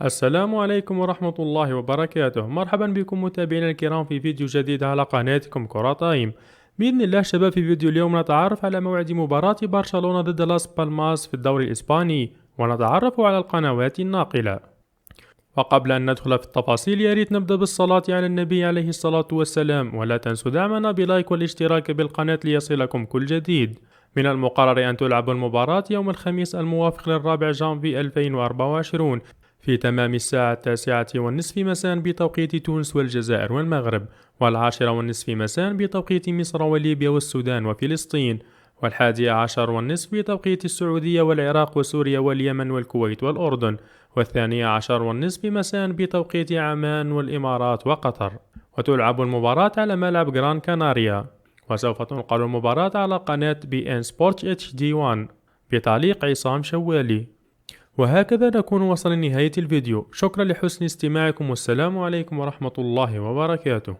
السلام عليكم ورحمة الله وبركاته. مرحبا بكم متابعينا الكرام في فيديو جديد على قناتكم كرة تايم. بإذن الله شباب، في فيديو اليوم نتعرف على موعد مباراة برشلونة ضد لاس بالماس في الدوري الإسباني، ونتعرف على القنوات الناقلة. وقبل أن ندخل في التفاصيل ياريت نبدأ بالصلاة على النبي عليه الصلاة والسلام، ولا تنسوا دعمنا بلايك والاشتراك بالقناة ليصلكم كل جديد. من المقرر أن تلعب المباراة يوم الخميس الموافق للرابع جانفي 2024 في تمام الساعة 9:30 مساء بتوقيت تونس والجزائر والمغرب، و10:30 مساء بتوقيت مصر وليبيا والسودان وفلسطين، و11:30 بتوقيت السعودية والعراق وسوريا واليمن والكويت والأردن، و12:30 مساء بتوقيت عمان والإمارات وقطر. وتلعب المباراة على ملعب جران كاناريا، وسوف تنقل المباراة على قناة بي إن سبورت اتش دي 1 بتعليق عصام شوالي. وهكذا نكون وصلنا لنهاية الفيديو. شكرا لحسن استماعكم، والسلام عليكم ورحمة الله وبركاته.